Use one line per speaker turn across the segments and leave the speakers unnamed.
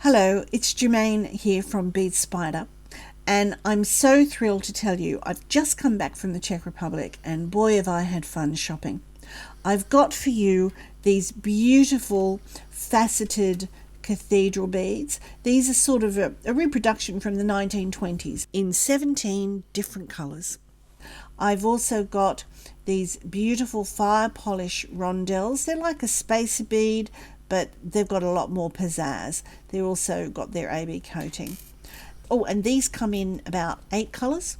Hello, it's Jermaine here from Bead Spider, and I'm so thrilled to tell you I've just come back from the Czech Republic, and boy have I had fun shopping. I've got for you these beautiful faceted cathedral beads. These are sort of a reproduction from the 1920s in 17 different colours. I've also got these beautiful fire polish rondelles. They're like a spacer bead, but they've got a lot more pizzazz. They've also got their AB coating. Oh, and these come in about 8 colours.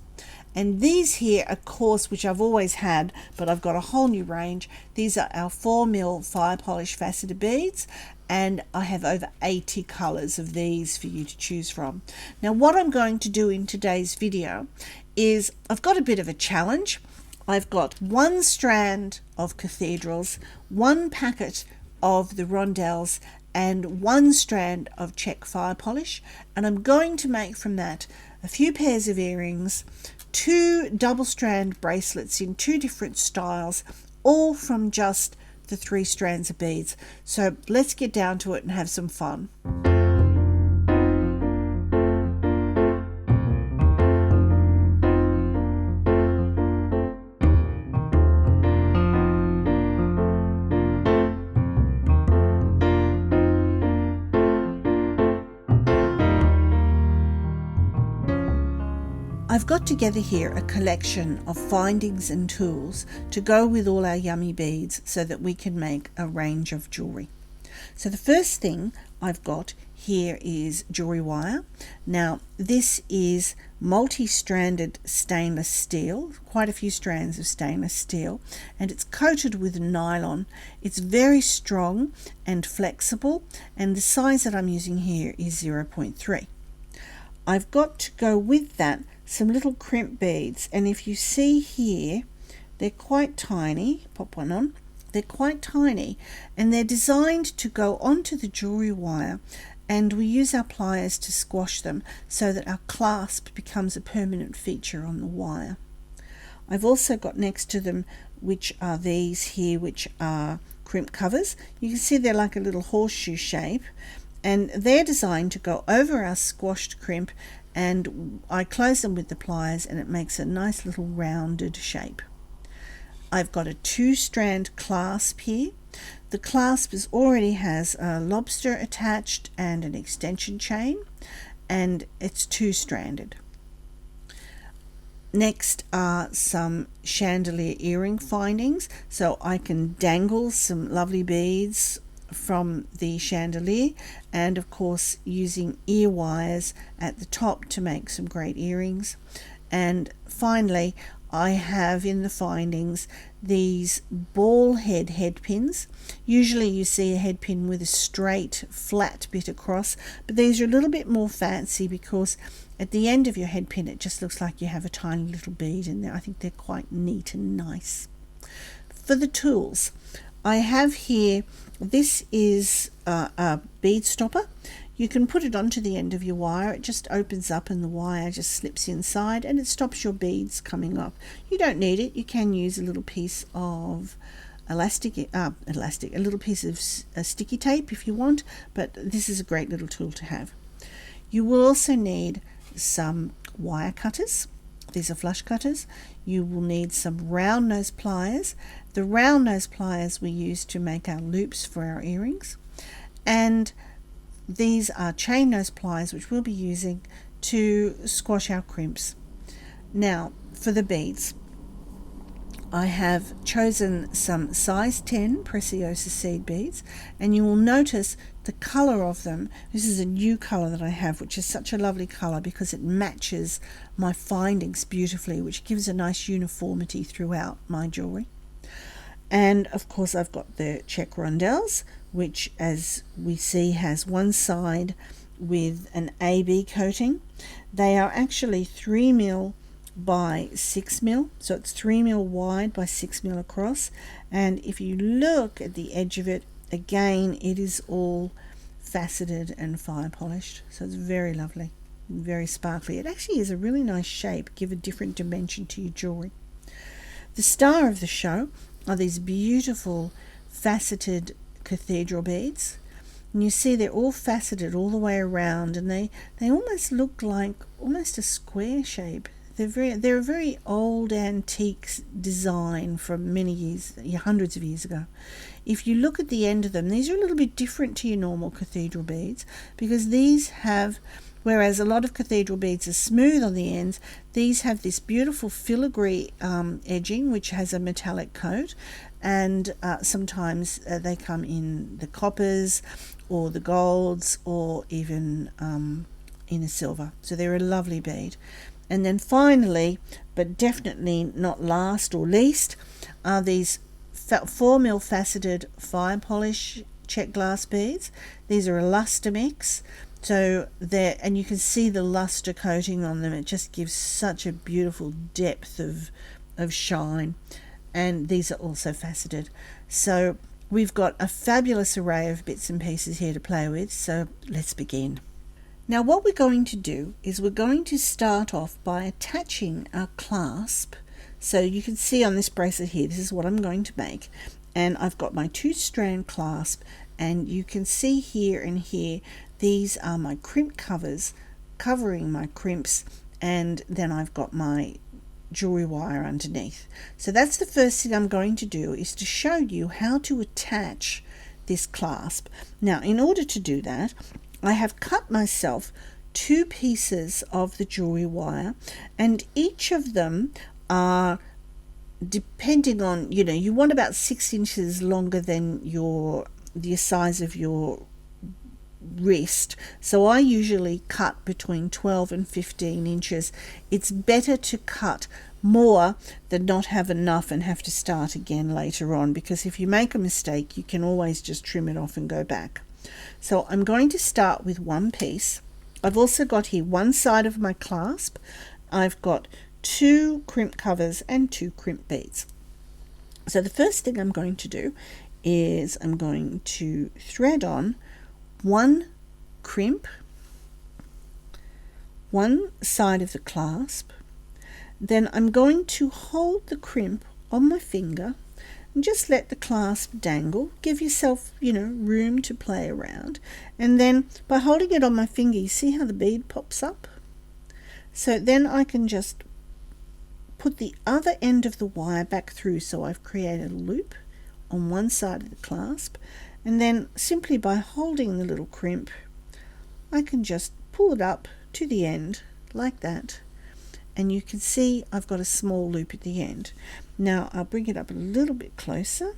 And these here, of course, which I've always had, but I've got a whole new range. These are our 4mm fire polish faceted beads, and I have over 80 colours of these for you to choose from. Now, what I'm going to do in today's video is I've got a bit of a challenge. I've got 1 strand of cathedrals, 1 packet of the rondelles, and 1 strand of Czech fire polish, and I'm going to make from that a few pairs of earrings, 2 double strand bracelets in 2 different styles, all from just the 3 strands of beads. So let's get down to it and have some fun. I've got together here a collection of findings and tools to go with all our yummy beads so that we can make a range of jewellery. So the first thing I've got here is jewellery wire. Now this is multi-stranded stainless steel, quite a few strands of stainless steel, and it's coated with nylon. It's very strong and flexible, and the size that I'm using here is 0.3. I've got to go with that some little crimp beads, and if you see here, they're quite tiny. Pop one on. They're quite tiny, and they're designed to go onto the jewellery wire, and we use our pliers to squash them so that our clasp becomes a permanent feature on the wire. I've also got next to them, which are these here, which are crimp covers. You can see they're like a little horseshoe shape, and they're designed to go over our squashed crimp, and I close them with the pliers and it makes a nice little rounded shape. I've got a 2-strand clasp here. The clasp already has a lobster attached and an extension chain, and it's 2-stranded. Next are some chandelier earring findings, so I can dangle some lovely beads from the chandelier, and of course using ear wires at the top to make some great earrings. And finally, I have in the findings these ball head headpins. Usually you see a headpin with a straight flat bit across, but these are a little bit more fancy because at the end of your headpin it just looks like you have a tiny little bead in there. I think they're quite neat and nice. For the tools, I have here, this is a bead stopper. You can put it onto the end of your wire. It just opens up and the wire just slips inside, and it stops your beads coming up. You don't need it. You can use a little piece of a little piece of sticky tape if you want, but this is a great little tool to have. You will also need some wire cutters. These are flush cutters. You will need some round nose pliers. The round nose pliers we use to make our loops for our earrings, and these are chain nose pliers which we'll be using to squash our crimps. Now for the beads, I have chosen some size 10 Preciosa seed beads, and you will notice the colour of them. This is a new colour that I have, which is such a lovely colour because it matches my findings beautifully, which gives a nice uniformity throughout my jewellery. And of course I've got the Czech rondelles, which as we see has one side with an AB coating. They are actually 3mm by 6mm, so it's 3mm wide by 6mm across, and if you look at the edge of it, again it is all faceted and fire polished, so it's very lovely, very sparkly. It actually is a really nice shape, give a different dimension to your jewellery. The star of the show are these beautiful faceted cathedral beads. and you see they're all faceted all the way around, and they almost look like almost a square shape. They're a very old antique design from many years, hundreds of years ago. If you look at the end of them, these are a little bit different to your normal cathedral beads, because these have, whereas a lot of cathedral beads are smooth on the ends, these have this beautiful filigree edging which has a metallic coat, and sometimes they come in the coppers or the golds, or even in a silver. So they're a lovely bead. And then finally, but definitely not last or least, are these 4mm faceted fire polish Czech glass beads. These are a luster mix. So there, and you can see the luster coating on them. It just gives such a beautiful depth of shine. And these are also faceted. So we've got a fabulous array of bits and pieces here to play with. So let's begin. Now what we're going to do is we're going to start off by attaching our clasp. So you can see on this bracelet here, this is what I'm going to make. And I've got my 2-strand clasp, and you can see here and here, these are my crimp covers covering my crimps, and then I've got my jewelry wire underneath. So that's the first thing I'm going to do, is to show you how to attach this clasp. Now in order to do that, I have cut myself 2 pieces of the jewelry wire, and each of them are, depending on, you want about 6 inches longer than the size of your wrist. So I usually cut between 12 and 15 inches. It's better to cut more than not have enough and have to start again later on, because if you make a mistake, you can always just trim it off and go back. So I'm going to start with 1 piece. I've also got here one side of my clasp. I've got 2 crimp covers and 2 crimp beads. So the first thing I'm going to do is I'm going to thread on 1 crimp, one side of the clasp. Then I'm going to hold the crimp on my finger and just let the clasp dangle. Give yourself, room to play around. And then by holding it on my finger, you see how the bead pops up? So then I can just put the other end of the wire back through. So I've created a loop on one side of the clasp, and then simply by holding the little crimp, I can just pull it up to the end like that. And you can see I've got a small loop at the end. Now I'll bring it up a little bit closer.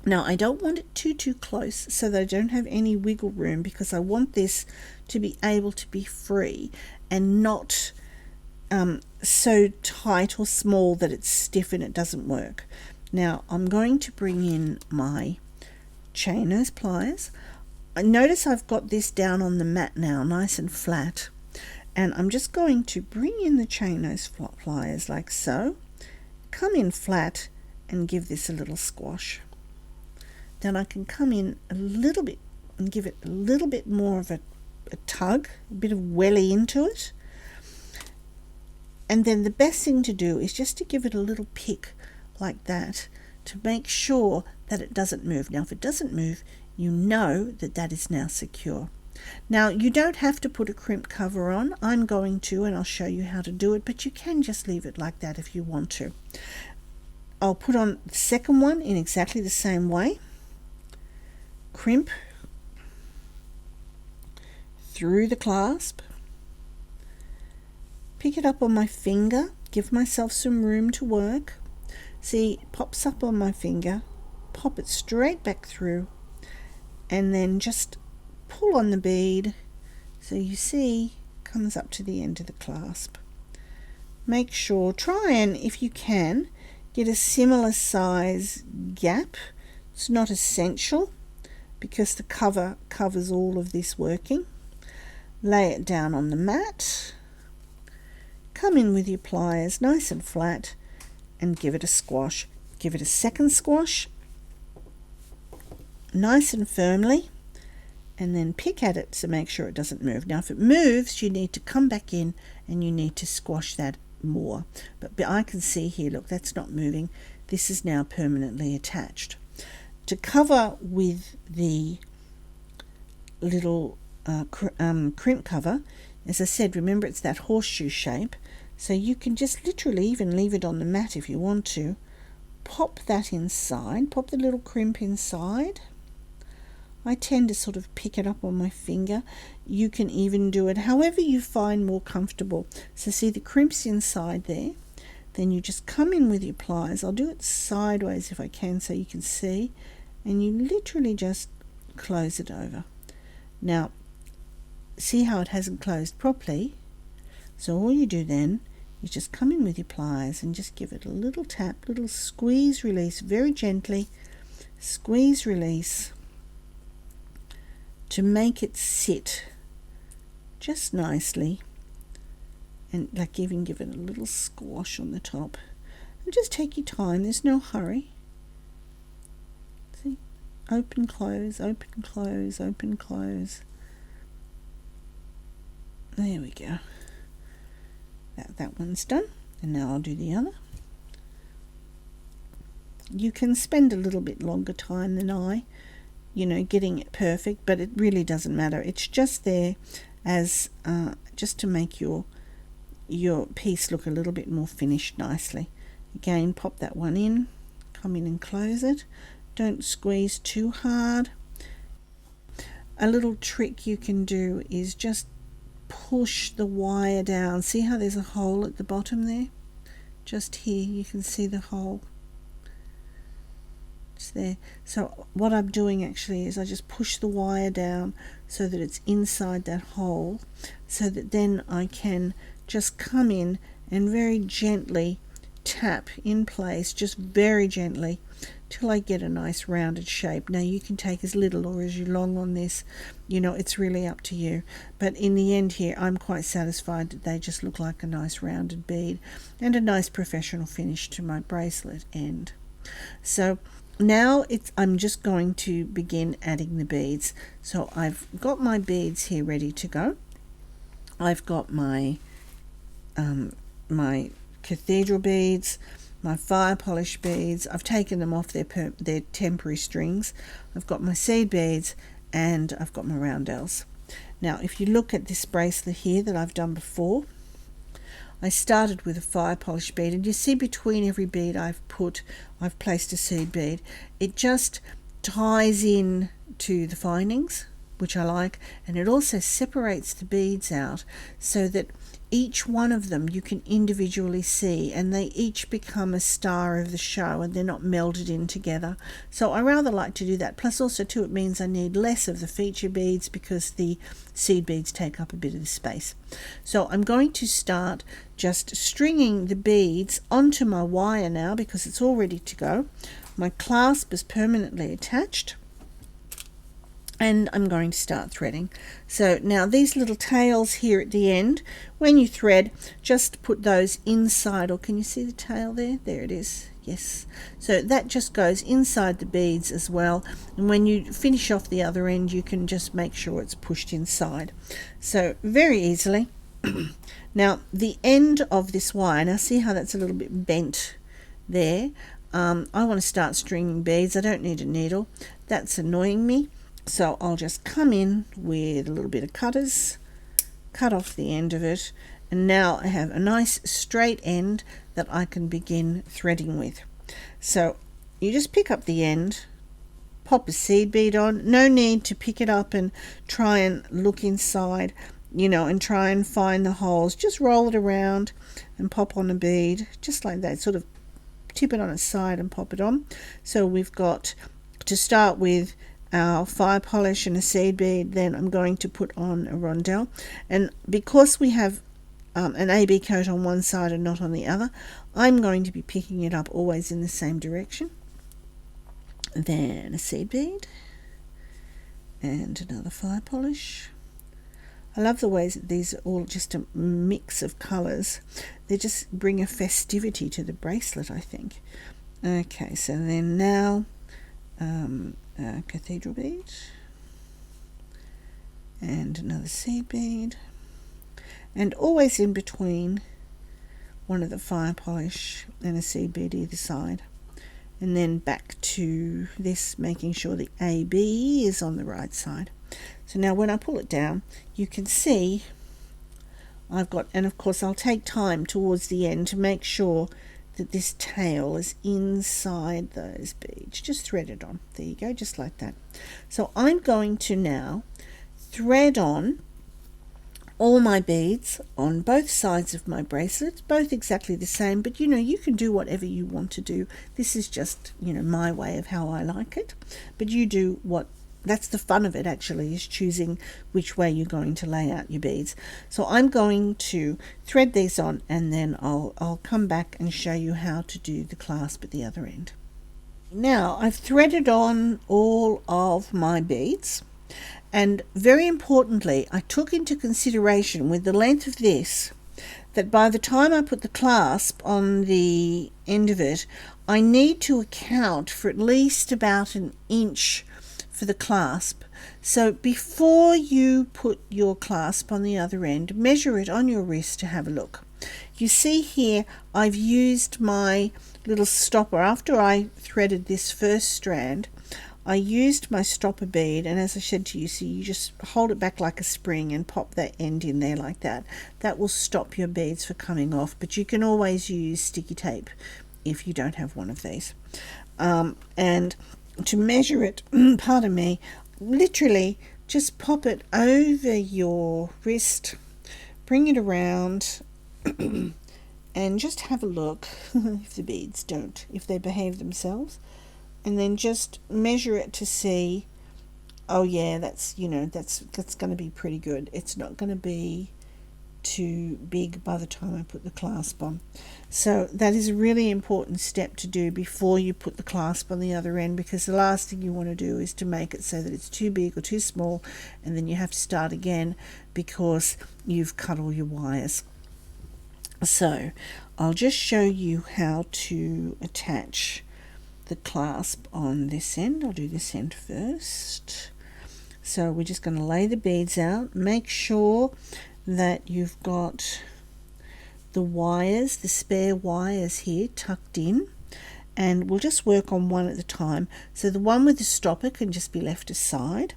Now I don't want it too close so that I don't have any wiggle room, because I want this to be able to be free and not so tight or small that it's stiff and it doesn't work. Now I'm going to bring in my chain nose pliers. Notice I've got this down on the mat now, nice and flat. And I'm just going to bring in the chain nose pliers like so, come in flat and give this a little squash. Then I can come in a little bit and give it a little bit more of a tug, a bit of welly into it. And then the best thing to do is just to give it a little pick like that to make sure that it doesn't move. Now if it doesn't move, you know that that is now secure. Now you don't have to put a crimp cover on. I'm going to, and I'll show you how to do it, but you can just leave it like that if you want to. I'll put on the second one in exactly the same way. Crimp through the clasp, pick it up on my finger, give myself some room to work. See, it pops up on my finger, pop it straight back through, and then just pull on the bead so you see comes up to the end of the clasp. Make sure, try and, if you can, get a similar size gap. It's not essential because the cover covers all of this working. Lay it down on the mat, come in with your pliers nice and flat and give it a squash. Give it a second squash nice and firmly, and then pick at it to make sure it doesn't move. Now if it moves, you need to come back in and you need to squash that more. But I can see here, look, that's not moving. This is now permanently attached. to cover with the little crimp cover, as I said, remember it's that horseshoe shape, so you can just literally even leave it on the mat if you want to. Pop that inside, pop the little crimp inside. I tend to sort of pick it up on my finger. You can even do it however you find more comfortable. So see the crimps inside there. Then you just come in with your pliers. I'll do it sideways if I can so you can see. And you literally just close it over. Now, see how it hasn't closed properly? So all you do then is just come in with your pliers and just give it a little tap, little squeeze, release, very gently. Squeeze, release, to make it sit just nicely, and like even give it a little squash on the top, and just take your time, there's no hurry. See, open, close, open, close, open, close. There we go. That one's done, and now I'll do the other. You can spend a little bit longer time than I, getting it perfect, but it really doesn't matter. It's just there as just to make your piece look a little bit more finished nicely. Again, pop that one in, come in and close it. Don't squeeze too hard. A little trick you can do is just push the wire down. See how there's a hole at the bottom there? Just here you can see the hole. It's there. So what I'm doing actually is I just push the wire down so that it's inside that hole, so that then I can just come in and very gently tap in place, just very gently, till I get a nice rounded shape. Now you can take as little or as long on this, it's really up to you, but in the end here I'm quite satisfied that they just look like a nice rounded bead and a nice professional finish to my bracelet end. So now I'm just going to begin adding the beads. So I've got my beads here ready to go. I've got my my cathedral beads, my fire polish beads. I've taken them off their temporary strings. I've got my seed beads, and I've got my roundels. Now if you look at this bracelet here that I've done before, I started with a fire polish bead, and you see between every bead I've placed a seed bead. It just ties in to the findings, which I like, and it also separates the beads out so that each one of them you can individually see, and they each become a star of the show, and they're not melded in together. So I rather like to do that. Plus also too, it means I need less of the feature beads because the seed beads take up a bit of the space. So I'm going to start just stringing the beads onto my wire now because it's all ready to go. My clasp is permanently attached, and I'm going to start threading. So now these little tails here at the end, when you thread, just put those inside. Or can you see the tail there? There it is. Yes. So that just goes inside the beads as well, and when you finish off the other end you can just make sure it's pushed inside. So very easily. Now the end of this wire, now see how that's a little bit bent there? I want to start stringing beads. I don't need a needle. That's annoying me. So I'll just come in with a little bit of cutters, cut off the end of it, and now I have a nice straight end that I can begin threading with. So you just pick up the end, pop a seed bead on. No need to pick it up and try and look inside, and try and find the holes. Just roll it around and pop on a bead, just like that. Sort of tip it on its side and pop it on. So we've got, to start with, our fire polish and a seed bead. Then I'm going to put on a rondelle, and because we have an AB coat on one side and not on the other, I'm going to be picking it up always in the same direction. Then a seed bead and another fire polish. I love the ways that these are all just a mix of colours. They just bring a festivity to the bracelet, I think. Okay, so then now cathedral bead and another seed bead, and always in between one of the fire polish and a seed bead either side, and then back to this, making sure the AB is on the right side. So now when I pull it down, you can see I've got, and of course I'll take time towards the end to make sure that this tail is inside those beads. Just thread it on. There you go, just like that. So I'm going to now thread on all my beads on both sides of my bracelet, both exactly the same, but you can do whatever you want to do. This is just my way of how I like it, but you do what. That's the fun of it, actually, is choosing which way you're going to lay out your beads. So I'm going to thread these on, and then I'll come back and show you how to do the clasp at the other end. Now I've threaded on all of my beads, and very importantly, I took into consideration with the length of this that by the time I put the clasp on the end of it, I need to account for at least about an inch for the clasp. So before you put your clasp on the other end, measure it on your wrist to have a look. You see here I've used my little stopper. After I threaded this first strand, I used my stopper bead, and as I said to you, so you just hold it back like a spring and pop that end in there like that. That will stop your beads from coming off, but you can always use sticky tape if you don't have one of these. And to measure it, pardon me, literally just pop it over your wrist, bring it around, and just have a look if the beads if they behave themselves, and then just measure it to see, oh yeah, that's going to be pretty good. It's not going to be too big by the time I put the clasp on. So that is a really important step to do before you put the clasp on the other end, because the last thing you want to do is to make it so that it's too big or too small, and then you have to start again because you've cut all your wires. So I'll just show you how to attach the clasp on this end. I'll do this end first. So we're just going to lay the beads out. Make sure that you've got the wires, the spare wires here tucked in, and we'll just work on one at a time. So the one with the stopper can just be left aside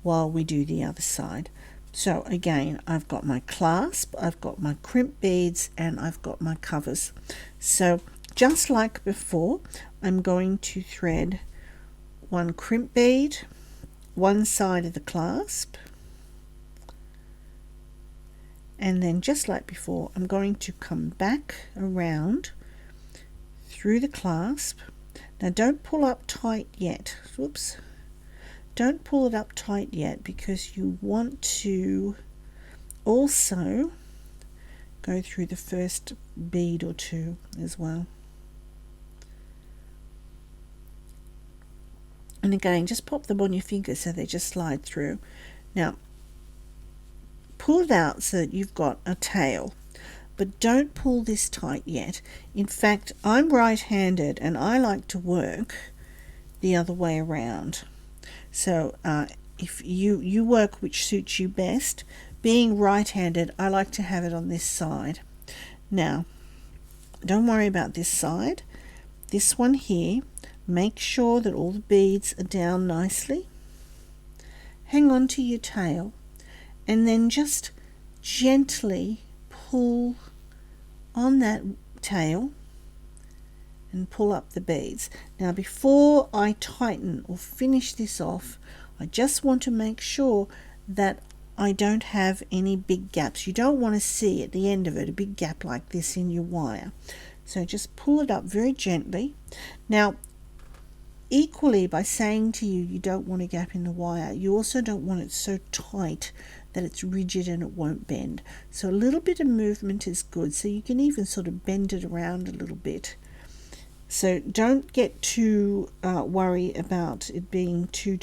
while we do the other side. So again, I've got my clasp, I've got my crimp beads, and I've got my covers. So just like before, I'm going to thread one crimp bead, one side of the clasp, and then just like before, I'm going to come back around through the clasp. Now don't pull up tight yet. Whoops. Don't pull it up tight yet, because you want to also go through the first bead or two as well. And again, just pop them on your fingers so they just slide through. Now pull it out so that you've got a tail, but don't pull this tight yet. In fact, I'm right-handed and I like to work the other way around. So if you work which suits you best. Being right-handed, I like to have it on this side. Now don't worry about this side. This one here, make sure that all the beads are down nicely. Hang on to your tail, and then just gently pull on that tail and pull up the beads. Now before I tighten or finish this off, I just want to make sure that I don't have any big gaps. You don't want to see at the end of it a big gap like this in your wire. So just pull it up very gently. Now equally, by saying to you don't want a gap in the wire, you also don't want it so tight that it's rigid and it won't bend. So a little bit of movement is good. So you can even sort of bend it around a little bit. So don't get too worried about it being too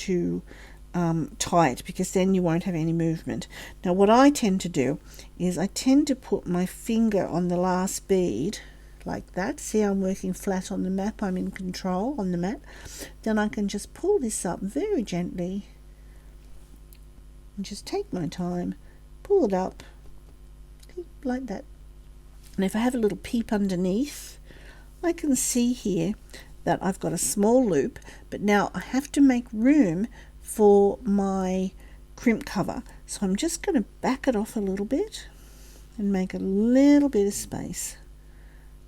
tight, because then you won't have any movement. Now what I tend to do is I tend to put my finger on the last bead like that. See, I'm working flat on the map. I'm in control on the mat. Then I can just pull this up very gently and just take my time, pull it up like that. And if I have a little peep underneath, I can see here that I've got a small loop, but now I have to make room for my crimp cover. So I'm just going to back it off a little bit and make a little bit of space.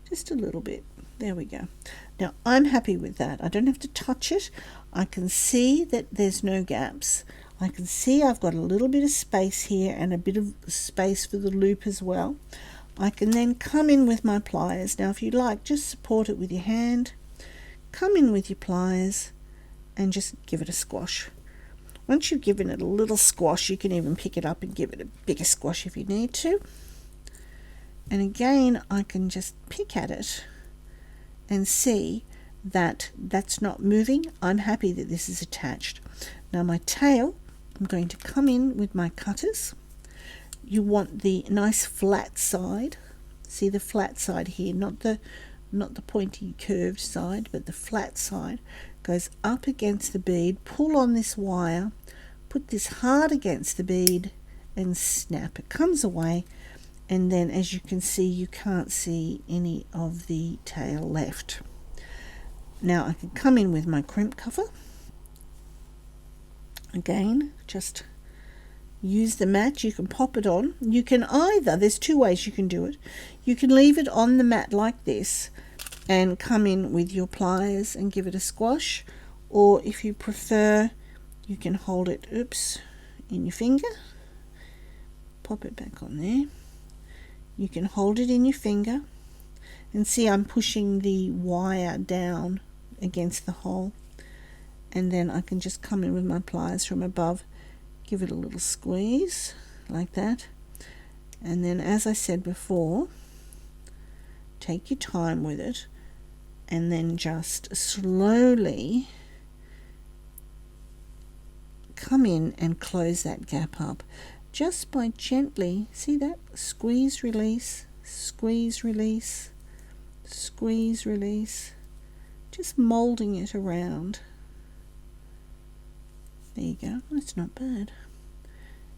Just a little bit. There we go. Now I'm happy with that. I don't have to touch it. I can see that there's no gaps. I can see I've got a little bit of space here and a bit of space for the loop as well. I can then come in with my pliers. Now if you like, just support it with your hand. Come in with your pliers and just give it a squash. Once you've given it a little squash, you can even pick it up and give it a bigger squash if you need to. And again, I can just pick at it and see that that's not moving. I'm happy that this is attached. Now my tail, I'm going to come in with my cutters. You want the nice flat side. See the flat side here, not the pointy curved side, but the flat side goes up against the bead. Pull on this wire, put this hard against the bead and snap. It comes away, and then as you can see, you can't see any of the tail left. Now I can come in with my crimp cover. Again, just use the mat. You can pop it on. You can either, there's two ways you can do it. You can leave it on the mat like this and come in with your pliers and give it a squash, or if you prefer, you can hold it, in your finger. Pop it back on there. You can hold it in your finger and see I'm pushing the wire down against the hole, and then I can just come in with my pliers from above, give it a little squeeze like that, and then as I said before, take your time with it and then just slowly come in and close that gap up just by gently, see that, squeeze release, squeeze release, squeeze release, just molding it around. There you go. That's not bad.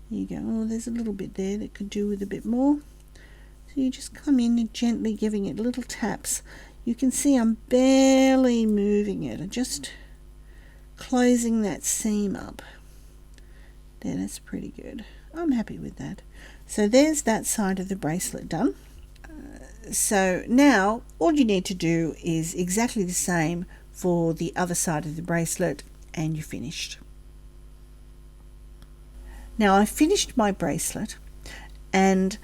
There you go. Oh, there's a little bit there that could do with a bit more. So you just come in and gently giving it little taps. You can see I'm barely moving it. I'm just closing that seam up. There, that's pretty good. I'm happy with that. So there's that side of the bracelet done. So now all you need to do is exactly the same for the other side of the bracelet, and you're finished. Now I've finished my bracelet, and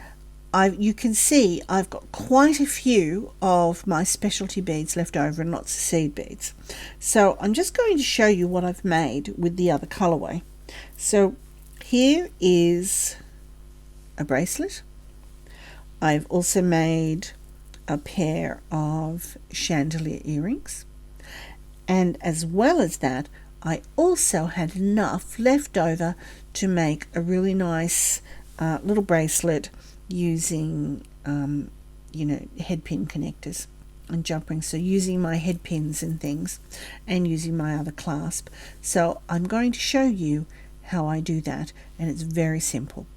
you can see I've got quite a few of my specialty beads left over and lots of seed beads. So I'm just going to show you what I've made with the other colorway. So here is a bracelet. I've also made a pair of chandelier earrings, and as well as that, I also had enough left over to make a really nice little bracelet using headpin connectors and jump rings, so using my headpins and things and using my other clasp. So I'm going to show you how I do that, and it's very simple.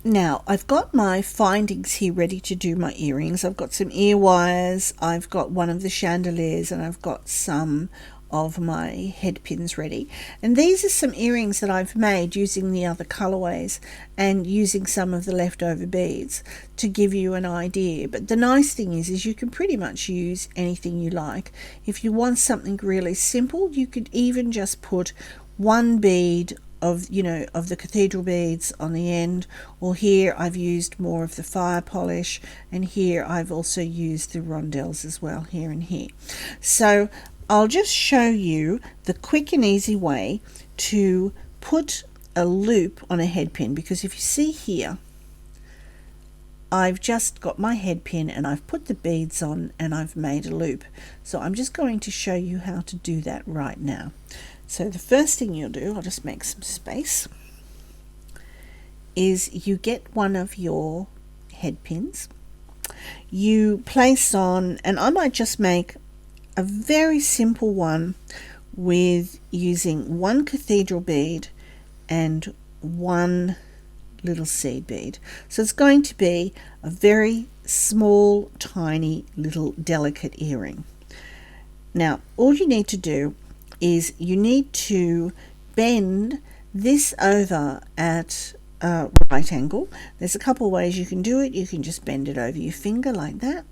Now I've got my findings here ready to do my earrings. I've got some ear wires, I've got one of the chandeliers, and I've got some of my headpins ready. And these are some earrings that I've made using the other colorways and using some of the leftover beads to give you an idea. But the nice thing is you can pretty much use anything you like. If you want something really simple, you could even just put one bead of the cathedral beads on the end, or here I've used more of the fire polish, and here I've also used the rondelles as well, here and here. So I'll just show you the quick and easy way to put a loop on a headpin, because if you see here, I've just got my headpin and I've put the beads on and I've made a loop. So I'm just going to show you how to do that right now. So the first thing you'll do, I'll just make some space, is you get one of your headpins, you place on, and I might just make a very simple one with using one cathedral bead and one little seed bead. So it's going to be a very small, tiny, little delicate earring. Now all you need to do is you need to bend this over at a right angle. There's a couple ways you can do it. You can just bend it over your finger like that,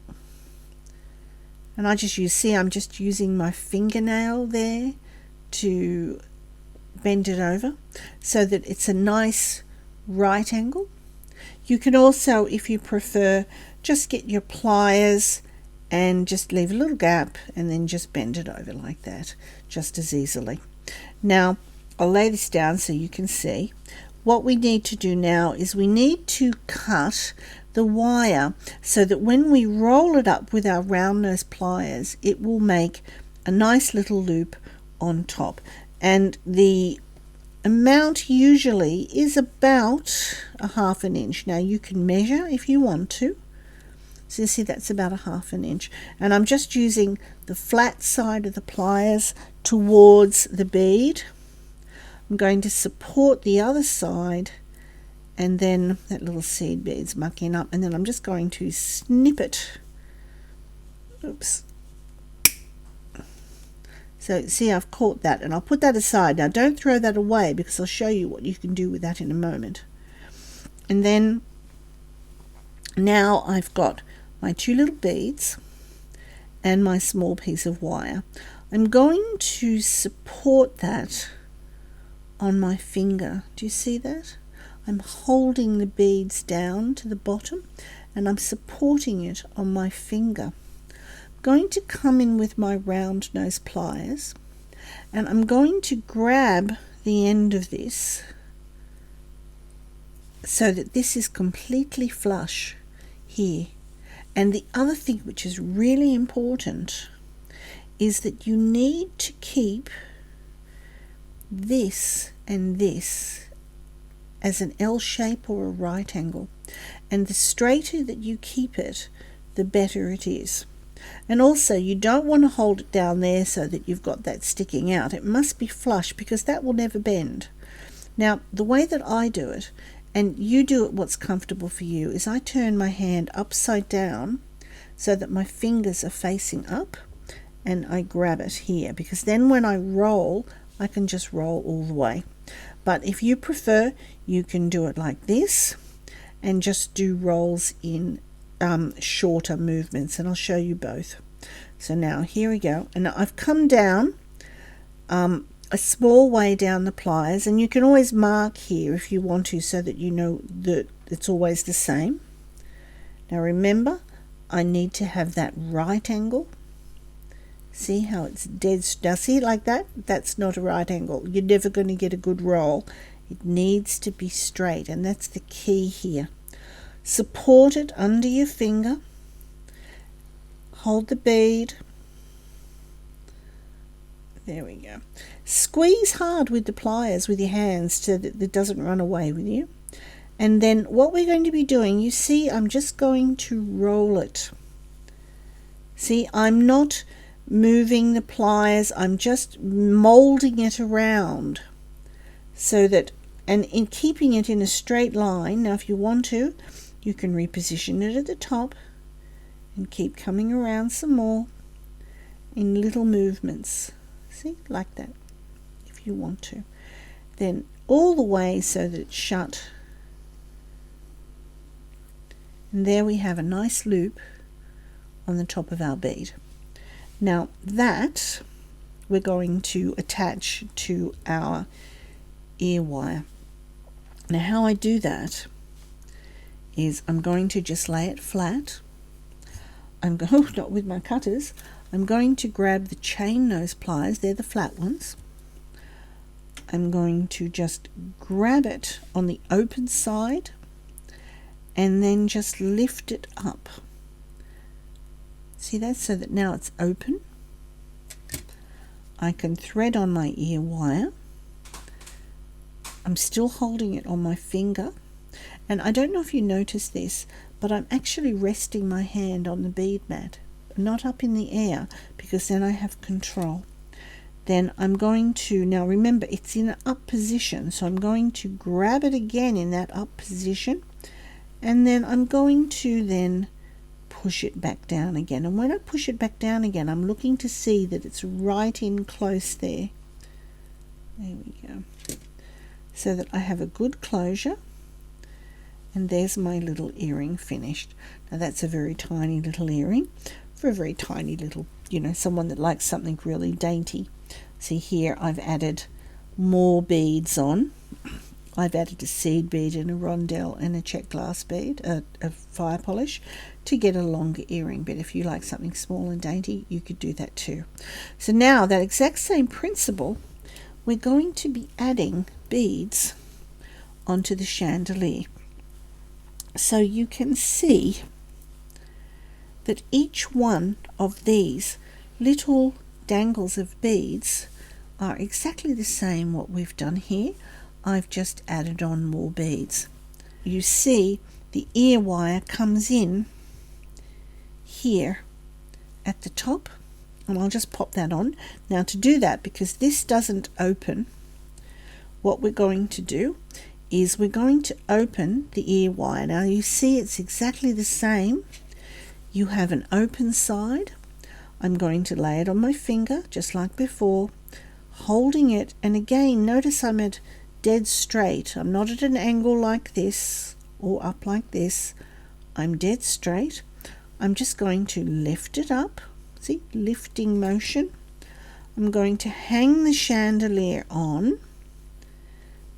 and I'm just using my fingernail there to bend it over so that it's a nice right angle. You can also, if you prefer, just get your pliers and just leave a little gap and then just bend it over like that, just as easily. Now I'll lay this down so you can see. What we need to do now is we need to cut the wire so that when we roll it up with our round nose pliers, it will make a nice little loop on top. And the amount usually is about a ½ inch. Now you can measure if you want to. So you see that's about a ½ inch. And I'm just using the flat side of the pliers towards the bead. I'm going to support the other side, and then that little seed bead's mucking up, and then I'm just going to snip it. Oops. So see, I've caught that, and I'll put that aside. Now don't throw that away, because I'll show you what you can do with that in a moment. And then now I've got my 2 little beads and my small piece of wire. I'm going to support that on my finger. Do you see that? I'm holding the beads down to the bottom and I'm supporting it on my finger. I'm going to come in with my round nose pliers and I'm going to grab the end of this so that this is completely flush here. And the other thing which is really important is that you need to keep this and this as an L shape or a right angle, and the straighter that you keep it, the better it is. And also you don't want to hold it down there so that you've got that sticking out. It must be flush, because that will never bend. Now the way that I do it, and you do it what's comfortable for you, is I turn my hand upside down so that my fingers are facing up, and I grab it here, because then when I roll, I can just roll all the way. But if you prefer, you can do it like this and just do rolls in shorter movements, and I'll show you both. So now here we go, and now I've come down a small way down the pliers, and you can always mark here if you want to, so that you know that it's always the same. Now remember, I need to have that right angle. See how it's dead? Now see, like that, that's not a right angle. You're never going to get a good roll. It needs to be straight, and that's the key here. Support it under your finger, hold the bead, there we go. Squeeze hard with the pliers with your hands so that it doesn't run away with you. And then what we're going to be doing, you see, I'm just going to roll it. See, I'm not moving the pliers, I'm just molding it around so that, and in keeping it in a straight line. Now if you want to, you can reposition it at the top and keep coming around some more in little movements. See, like that, if you want to. Then all the way so that it's shut. And there we have a nice loop on the top of our bead. Now that we're going to attach to our ear wire. Now how I do that is I'm going to just lay it flat. I'm going, not with my cutters, I'm going to grab the chain nose pliers, they're the flat ones. I'm going to just grab it on the open side and then just lift it up. See that? So that now it's open. I can thread on my ear wire. I'm still holding it on my finger, and I don't know if you notice this, but I'm actually resting my hand on the bead mat, not up in the air, because then I have control. Then I'm going to, now remember it's in an up position, so I'm going to grab it again in that up position, and then I'm going to then push it back down again. And when I push it back down again, I'm looking to see that it's right in close there. There we go. So that I have a good closure. And there's my little earring finished. Now that's a very tiny little earring for a very tiny little, someone that likes something really dainty. See here, I've added more beads on. I've added a seed bead and a rondelle and a Czech glass bead, a fire polish, to get a longer earring. But if you like something small and dainty, you could do that too. So now that exact same principle, we're going to be adding beads onto the chandelier. So you can see that each one of these little dangles of beads are exactly the same what we've done here. I've just added on more beads. You see the ear wire comes in here at the top, and I'll just pop that on. Now to do that, because this doesn't open, what we're going to do is we're going to open the ear wire. Now you see it's exactly the same. You have an open side. I'm going to lay it on my finger just like before, holding it, and again notice I'm at dead straight. I'm not at an angle like this or up like this. I'm dead straight. I'm just going to lift it up. See, lifting motion. I'm going to hang the chandelier on,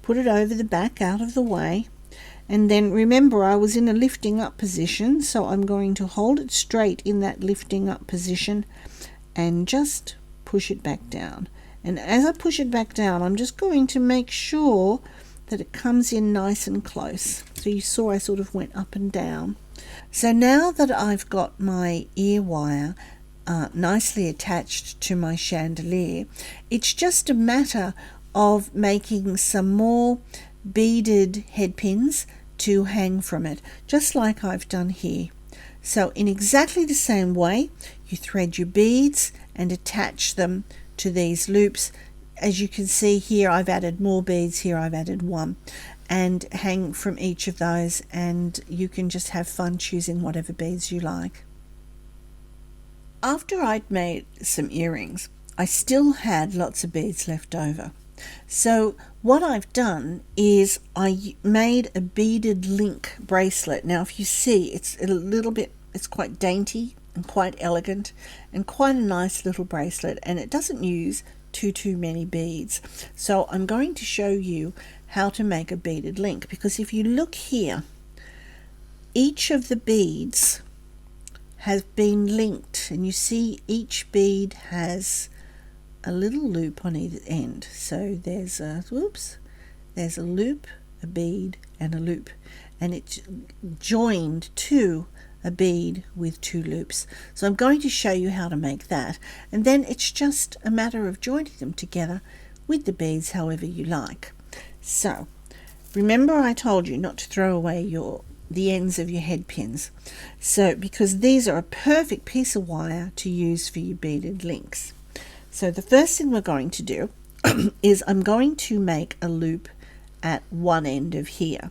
put it over the back out of the way, and then remember I was in a lifting up position, so I'm going to hold it straight in that lifting up position and just push it back down. And as I push it back down, I'm just going to make sure that it comes in nice and close. So you saw I sort of went up and down. So now that I've got my ear wire nicely attached to my chandelier, it's just a matter of making some more beaded headpins to hang from it, just like I've done here. So in exactly the same way, you thread your beads and attach them to these loops. As you can see here, I've added more beads, here I've added one, and hang from each of those, and you can just have fun choosing whatever beads you like. After I'd made some earrings, I still had lots of beads left over. So what I've done is I made a beaded link bracelet. Now if you see, it's a little bit, it's quite dainty and quite elegant and quite a nice little bracelet, and it doesn't use too many beads. So I'm going to show you how to make a beaded link, because if you look here, each of the beads has been linked, and you see each bead has a little loop on either end. So there's a there's a loop, a bead, and a loop, and it's joined to a bead with two loops. So I'm going to show you how to make that, and then it's just a matter of joining them together with the beads however you like. So remember I told you not to throw away the ends of your head pins, so because these are a perfect piece of wire to use for your beaded links. So the first thing we're going to do is I'm going to make a loop at one end of here.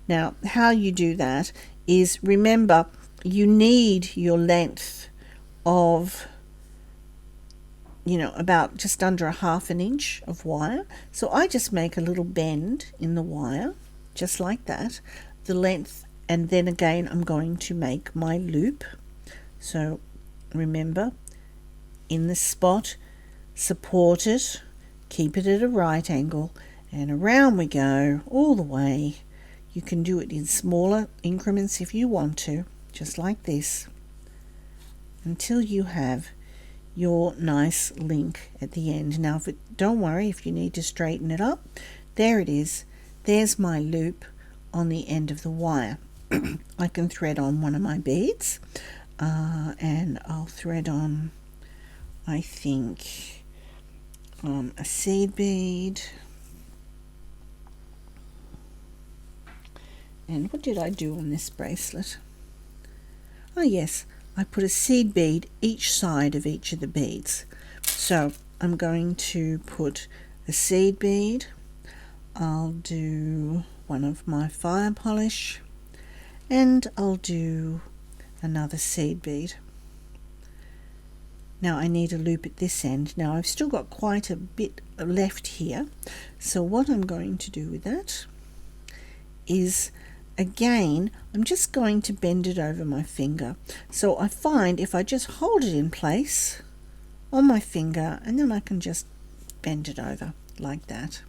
Now how you do that is, remember, you need your length of about just under 1/2 inch of wire. So I just make a little bend in the wire just like that, the length, and then again I'm going to make my loop. So remember, in the spot, support it, keep it at a right angle, and around we go all the way. You can do it in smaller increments if you want to, just like this, until you have your nice link at the end. Now don't worry if you need to straighten it up. There it is. There's my loop on the end of the wire. I can thread on one of my beads, and I'll thread on, I think, a seed bead. And what did I do on this bracelet? Oh yes, I put a seed bead each side of each of the beads. So I'm going to put a seed bead. I'll do one of my fire polish, and I'll do another seed bead. Now I need a loop at this end. Now I've still got quite a bit left here, so what I'm going to do with that is, again, I'm just going to bend it over my finger. So I find if I just hold it in place on my finger, and then I can just bend it over like that.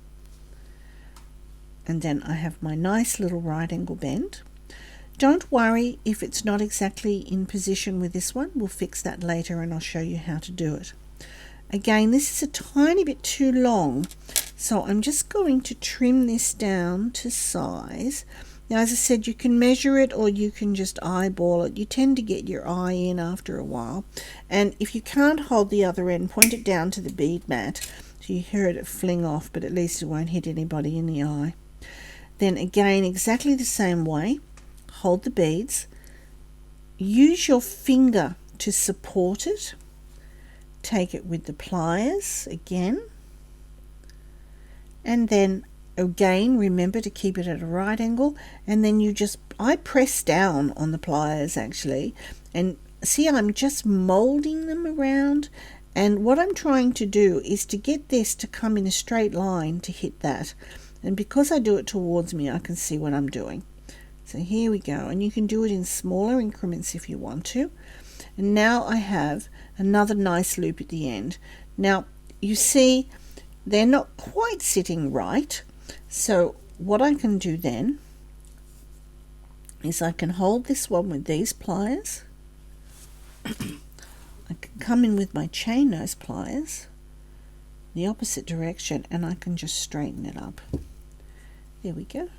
And then I have my nice little right angle bend. Don't worry if it's not exactly in position with this one. We'll fix that later and I'll show you how to do it. Again, this is a tiny bit too long, so I'm just going to trim this down to size. Now, as I said, you can measure it or you can just eyeball it. You tend to get your eye in after a while. And if you can't hold the other end, point it down to the bead mat. So you heard it fling off, but at least it won't hit anybody in the eye. Then again, exactly the same way. Hold the beads, use your finger to support it, take it with the pliers again, and then again remember to keep it at a right angle, and then I press down on the pliers actually, and see I'm just molding them around, and what I'm trying to do is to get this to come in a straight line to hit that, and because I do it towards me I can see what I'm doing. So here we go, and you can do it in smaller increments if you want to. And now I have another nice loop at the end. Now you see they're not quite sitting right, so what I can do then is I can hold this one with these pliers. I can come in with my chain nose pliers the opposite direction, and I can just straighten it up. There we go.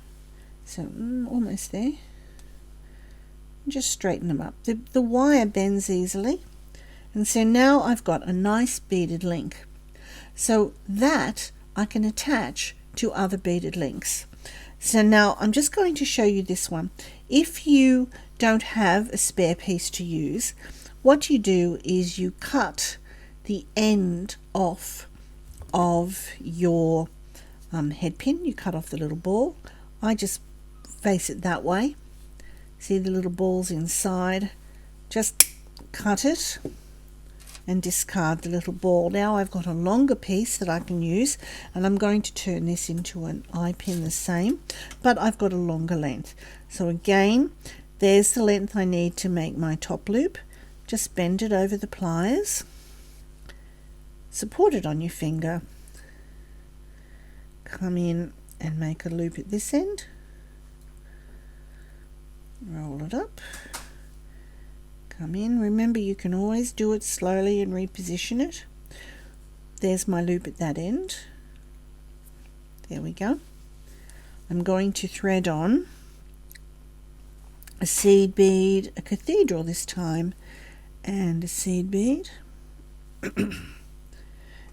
So almost there. Just straighten them up. The wire bends easily, and so now I've got a nice beaded link. So that I can attach to other beaded links. So now I'm just going to show you this one. If you don't have a spare piece to use, what you do is you cut the end off of your headpin. You cut off the little ball. I just face it that way. See the little balls inside? Just cut it and discard the little ball. Now I've got a longer piece that I can use, and I'm going to turn this into an eye pin the same, but I've got a longer length. So again, there's the length I need to make my top loop. Just bend it over the pliers, support it on your finger, come in and make a loop at this end, roll it up, come in. Remember, you can always do it slowly and reposition it. There's my loop at that end. There we go. I'm going to thread on a seed bead, a cathedral this time, and a seed bead.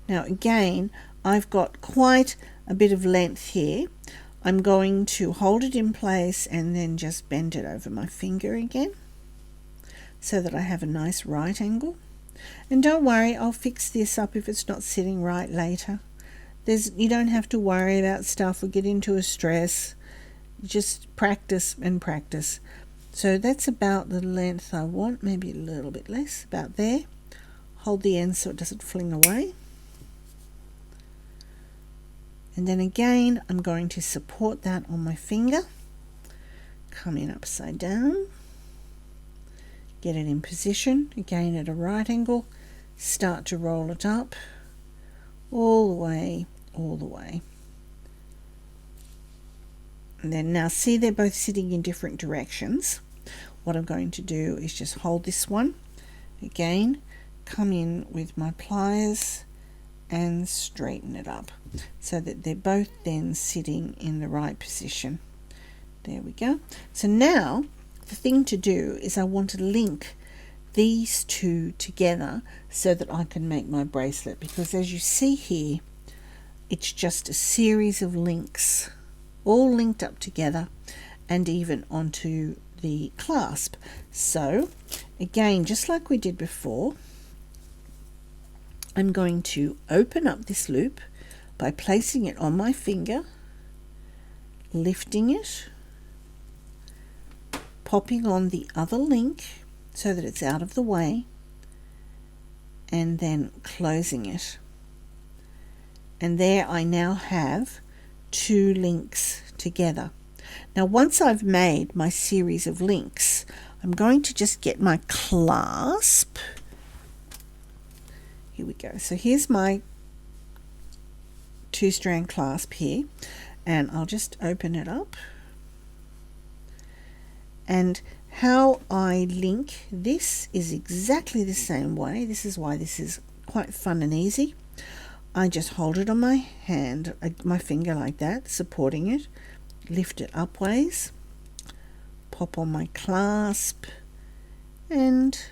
Now again, I've got quite a bit of length here. I'm going to hold it in place and then just bend it over my finger again so that I have a nice right angle. And don't worry, I'll fix this up if it's not sitting right later. You don't have to worry about stuff or get into a stress. Just practice and practice. So that's about the length I want, maybe a little bit less, about there. Hold the end so it doesn't fling away. And then again, I'm going to support that on my finger, come in upside down, get it in position, again at a right angle, start to roll it up all the way. And then now see, they're both sitting in different directions. What I'm going to do is just hold this one, again, come in with my pliers and straighten it up so that they're both then sitting in the right position. There we go. So now the thing to do is I want to link these two together so that I can make my bracelet, because as you see here, it's just a series of links all linked up together and even onto the clasp. So again, just like we did before, I'm going to open up this loop by placing it on my finger, lifting it, popping on the other link, so that it's out of the way, and then closing it. And there I now have 2 links together. Now once I've made my series of links, I'm going to just get my clasp. Here we go. So here's my 2-strand clasp here, and I'll just open it up. And how I link this is exactly the same way. This is why this is quite fun and easy. I just hold it on my hand, my finger like that, supporting it, lift it upwards, pop on my clasp, and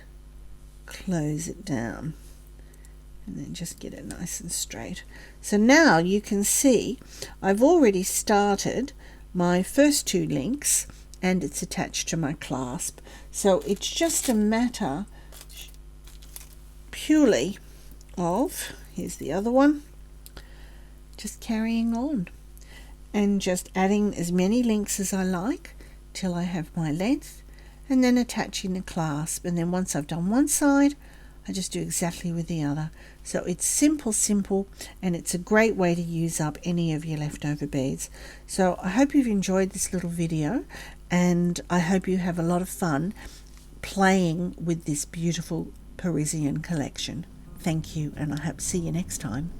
close it down. And then just get it nice and straight. So now you can see I've already started my first 2 links, and it's attached to my clasp. So it's just a matter purely of, here's the other one, just carrying on and just adding as many links as I like till I have my length, and then attaching the clasp. And then once I've done one side, I just do exactly with the other. So it's simple, and it's a great way to use up any of your leftover beads. So I hope you've enjoyed this little video, and I hope you have a lot of fun playing with this beautiful Parisian collection. Thank you, and I hope to see you next time.